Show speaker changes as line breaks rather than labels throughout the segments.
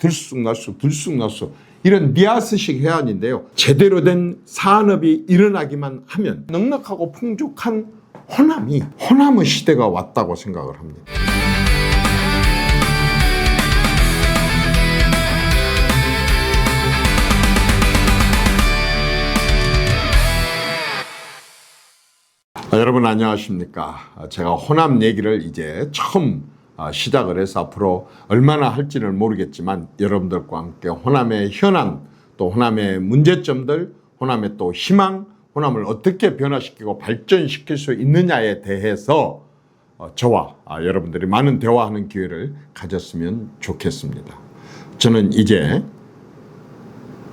들쑥날쑥 들쑥날쑥 이런 미아스식 해안인데요. 제대로 된 산업이 일어나기만 하면 넉넉하고 풍족한 호남의 시대가 왔다고 생각을 합니다. 여러분 안녕하십니까. 제가 호남 얘기를 이제 처음 시작을 해서 앞으로 얼마나 할지는 모르겠지만 여러분들과 함께 호남의 현안, 또 호남의 문제점들, 호남의 또 희망, 호남을 어떻게 변화시키고 발전시킬 수 있느냐에 대해서 저와 여러분들이 많은 대화하는 기회를 가졌으면 좋겠습니다. 저는 이제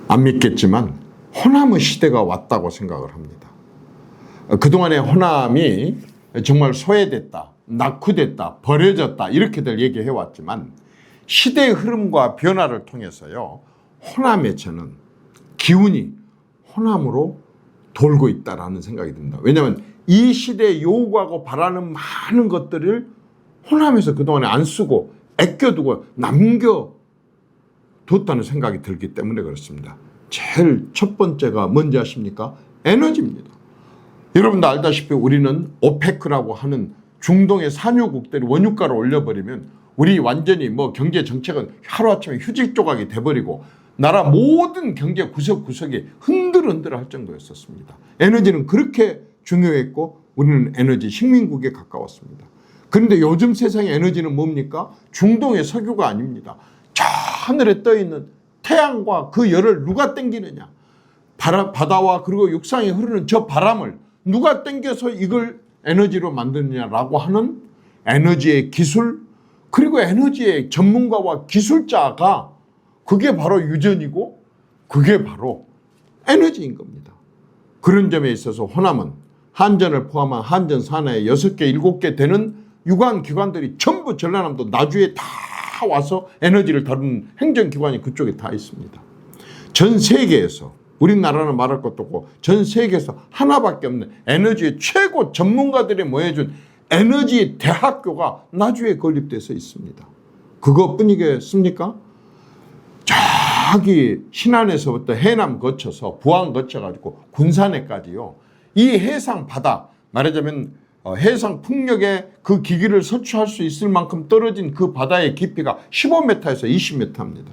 안 믿겠지만 호남의 시대가 왔다고 생각을 합니다. 그동안의 호남이 정말 소외됐다, 낙후됐다, 버려졌다 이렇게들 얘기해왔지만 시대의 흐름과 변화를 통해서요, 호남의 저는 기운이 호남으로 돌고 있다라는 생각이 듭니다. 왜냐하면 이 시대에 요구하고 바라는 많은 것들을 호남에서 그동안에 안 쓰고 아껴두고 남겨뒀다는 생각이 들기 때문에 그렇습니다. 제일 첫 번째가 뭔지 아십니까? 에너지입니다. 여러분도 알다시피 우리는 오페크라고 하는 중동의 산유국들이 원유가를 올려버리면 우리 완전히 경제 정책은 하루아침에 휴지 조각이 돼버리고 나라 모든 경제 구석구석이 흔들흔들할 정도였었습니다. 에너지는 그렇게 중요했고 우리는 에너지 식민국에 가까웠습니다. 그런데 요즘 세상의 에너지는 뭡니까? 중동의 석유가 아닙니다. 저 하늘에 떠있는 태양과 그 열을 누가 땡기느냐. 바다와 그리고 육상에 흐르는 저 바람을 누가 땡겨서 이걸 에너지로 만드느냐라고 하는 에너지의 기술, 그리고 에너지의 전문가와 기술자가 그게 바로 유전이고 그게 바로 에너지인 겁니다. 그런 점에 있어서 호남은 한전을 포함한 한전 산하에 6개, 7개 되는 유관기관들이 전부 전라남도 나주에 다 와서 에너지를 다루는 행정기관이 그쪽에 다 있습니다. 전 세계에서 우리나라는 말할 것도 없고 전 세계에서 하나밖에 없는 에너지의 최고 전문가들이 모여준 에너지 대학교가 나주에 건립돼서 있습니다. 그것뿐이겠습니까? 저기 신안에서부터 해남 거쳐서 부안 거쳐가지고 군산에까지요. 이 해상 바다, 말하자면 해상 풍력에 그 기기를 설치할 수 있을 만큼 떨어진 그 바다의 깊이가 15m에서 20m입니다.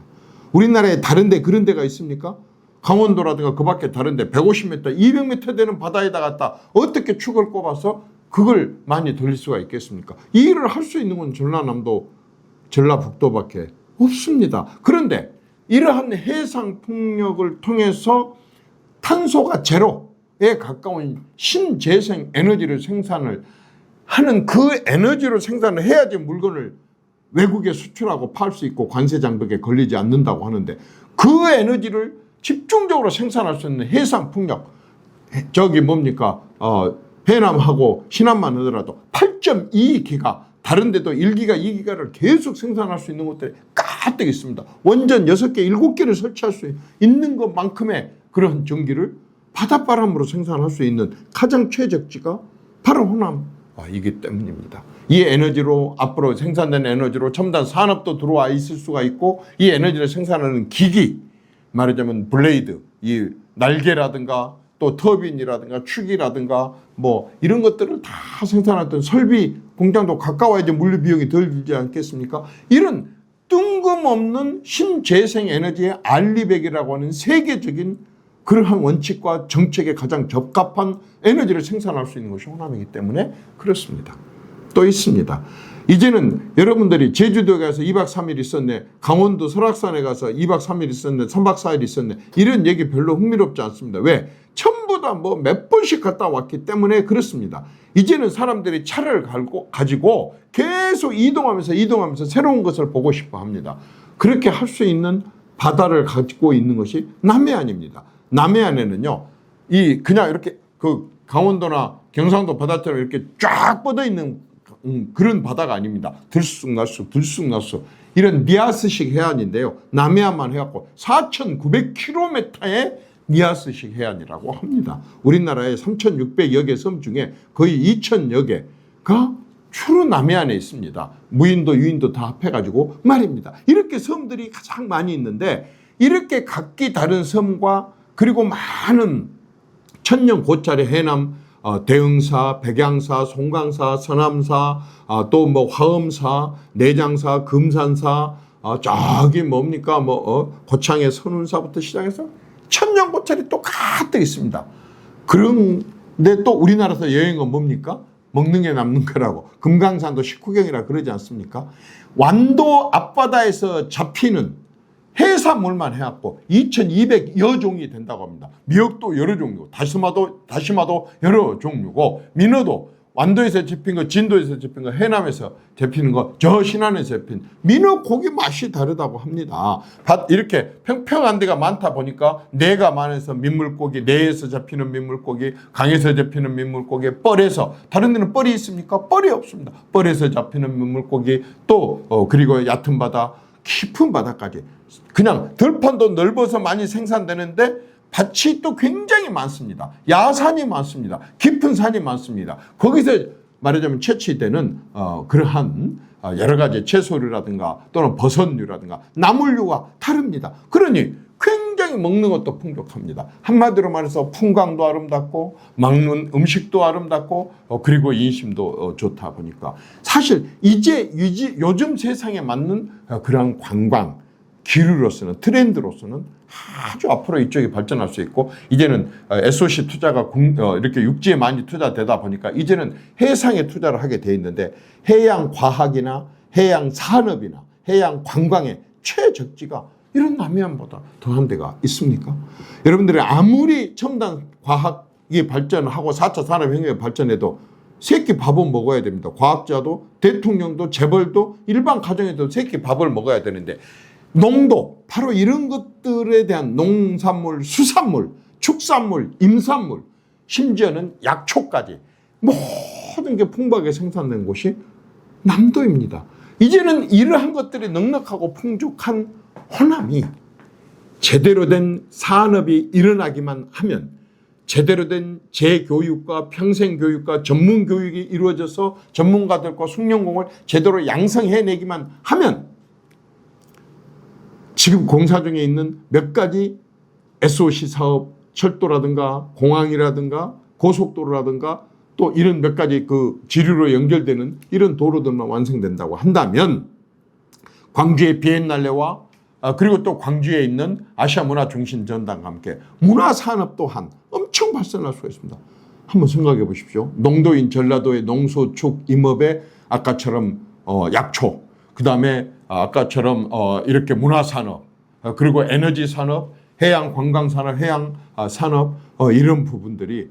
우리나라에 다른 데 그런 데가 있습니까? 강원도라든가 그 밖에 다른데 150m, 200m 되는 바다에다 갖다 어떻게 축을 꼽아서 그걸 많이 돌릴 수가 있겠습니까? 이 일을 할 수 있는 건 전라남도, 전라북도밖에 없습니다. 그런데 이러한 해상 풍력을 통해서 탄소가 제로에 가까운 신재생 에너지를 생산을 하는 그 에너지로 생산을 해야지 물건을 외국에 수출하고 팔 수 있고 관세 장벽에 걸리지 않는다고 하는데 그 에너지를 집중적으로 생산할 수 있는 해상 풍력, 저기 뭡니까? 해남하고 신안만 하더라도 8.2기가, 다른 데도 1기가, 2기가를 계속 생산할 수 있는 것들이 가득 있습니다. 원전 6개, 7개를 설치할 수 있는 것만큼의 그런 전기를 바닷바람으로 생산할 수 있는 가장 최적지가 바로 호남이기 때문입니다. 이 에너지로 앞으로 생산된 에너지로 첨단 산업도 들어와 있을 수가 있고 이 에너지를 생산하는 기기, 말하자면 블레이드, 이 날개라든가 또 터빈이라든가 축이라든가 이런 것들을 다 생산했던 설비 공장도 가까워야지 물류 비용이 덜 들지 않겠습니까? 이런 뜬금없는 신재생 에너지의 알리백이라고 하는 세계적인 그러한 원칙과 정책에 가장 적합한 에너지를 생산할 수 있는 것이 호남이기 때문에 그렇습니다. 또 있습니다. 이제는 여러분들이 제주도에 가서 2박 3일 있었네, 강원도 설악산에 가서 2박 3일 있었네, 3박 4일 있었네, 이런 얘기 별로 흥미롭지 않습니다. 왜? 전부 다 몇 번씩 갔다 왔기 때문에 그렇습니다. 이제는 사람들이 차를 가지고 계속 이동하면서 새로운 것을 보고 싶어 합니다. 그렇게 할 수 있는 바다를 가지고 있는 것이 남해안입니다. 남해안에는요, 그냥 이렇게 그 강원도나 경상도 바다처럼 이렇게 쫙 뻗어 있는 그런 바다가 아닙니다. 들쑥날쑥 이런 미아스식 해안인데요. 남해안만 해갖고 4,900km의 미아스식 해안이라고 합니다. 우리나라의 3,600여 개 섬 중에 거의 2,000여 개가 주로 남해안에 있습니다. 무인도, 유인도 다 합해가지고 말입니다. 이렇게 섬들이 가장 많이 있는데 이렇게 각기 다른 섬과 그리고 많은 천년 고찰의 해남 대흥사, 백양사, 송강사, 서남사, 또 뭐 화엄사, 내장사, 금산사, 저기 뭡니까 고창의 선운사부터 시작해서 천년 고찰이 또 가득 있습니다. 그런데 또 우리나라에서 여행은 뭡니까? 먹는 게 남는 거라고. 금강산도 식후경이라 그러지 않습니까? 완도 앞바다에서 잡히는 해산물만 해갖고 2,200여 종이 된다고 합니다. 미역도 여러 종류, 다시마도 여러 종류고, 민어도 완도에서 잡힌 거, 진도에서 잡힌 거, 해남에서 잡히는 거, 저 신안에서 잡힌 민어 고기 맛이 다르다고 합니다. 이렇게 평평한 데가 많다 보니까 내가 많아서 민물고기, 내에서 잡히는 민물고기, 강에서 잡히는 민물고기, 뻘에서, 다른 데는 뻘이 있습니까? 뻘이 없습니다. 뻘에서 잡히는 민물고기, 또 그리고 얕은 바다, 깊은 바다까지 그냥 들판도 넓어서 많이 생산되는데 밭이 또 굉장히 많습니다. 야산이 많습니다. 깊은 산이 많습니다. 거기서 말하자면 채취되는 그러한 여러 가지 채소류라든가 또는 버섯류라든가 나물류가 다릅니다. 그러니 굉장히 먹는 것도 풍족합니다. 한마디로 말해서 풍광도 아름답고 먹는 음식도 아름답고 그리고 인심도 좋다 보니까 사실 이제 요즘 세상에 맞는 그런 관광 기류로서는 트렌드로서는 아주 앞으로 이쪽이 발전할 수 있고 이제는 SOC 투자가 이렇게 육지에 많이 투자되다 보니까 이제는 해상에 투자를 하게 돼 있는데 해양 과학이나 해양 산업이나 해양 관광의 최적지가 이런 남해안보다 더한 데가 있습니까? 여러분들이 아무리 첨단 과학이 발전하고 4차 산업혁명이 발전해도 새끼 밥은 먹어야 됩니다. 과학자도 대통령도 재벌도 일반 가정에도 새끼 밥을 먹어야 되는데 농도, 바로 이런 것들에 대한 농산물, 수산물, 축산물, 임산물, 심지어는 약초까지 모든 게 풍부하게 생산된 곳이 남도입니다. 이제는 이러한 것들이 넉넉하고 풍족한 호남이 제대로 된 산업이 일어나기만 하면 제대로 된 재교육과 평생교육과 전문교육이 이루어져서 전문가들과 숙련공을 제대로 양성해내기만 하면 지금 공사 중에 있는 몇 가지 SOC 사업, 철도라든가 공항이라든가 고속도로라든가 또 이런 몇 가지 그 지류로 연결되는 이런 도로들만 완성된다고 한다면 광주의 비엔날레와 그리고 또 광주에 있는 아시아문화중심전당과 함께 문화산업 또한 엄청 발전할 수가 있습니다. 한번 생각해 보십시오. 농도인 전라도의 농소축 임업에 아까처럼 약초, 그 다음에 아까처럼 이렇게 문화산업, 그리고 에너지산업, 해양관광산업, 해양산업 이런 부분들이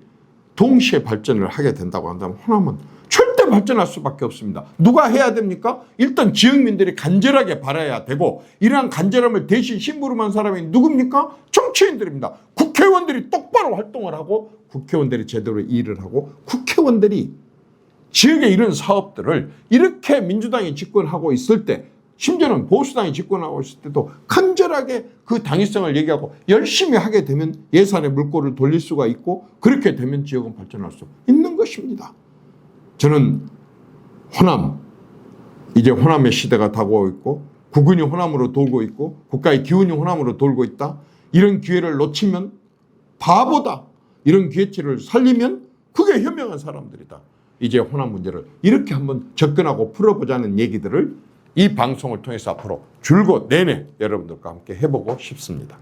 동시에 발전을 하게 된다고 한다면 호남은 절대 발전할 수밖에 없습니다. 누가 해야 됩니까? 일단 지역민들이 간절하게 바라야 되고 이러한 간절함을 대신 심부름한 사람이 누굽니까? 정치인들입니다. 국회의원들이 똑바로 활동을 하고 국회의원들이 제대로 일을 하고 국회의원들이 지역의 이런 사업들을 이렇게 민주당이 집권하고 있을 때 심지어는 보수당이 집권하고 있을 때도 간절하게 그 당위성을 얘기하고 열심히 하게 되면 예산의 물꼬를 돌릴 수가 있고 그렇게 되면 지역은 발전할 수 있는 것입니다. 저는 호남, 이제 호남의 시대가 다가오고 있고 국군이 호남으로 돌고 있고 국가의 기운이 호남으로 돌고 있다. 이런 기회를 놓치면 바보다. 이런 기회치를 살리면 그게 현명한 사람들이다. 이제 호남 문제를 이렇게 한번 접근하고 풀어보자는 얘기들을 이 방송을 통해서 앞으로 줄곧 내내 여러분들과 함께 해보고 싶습니다.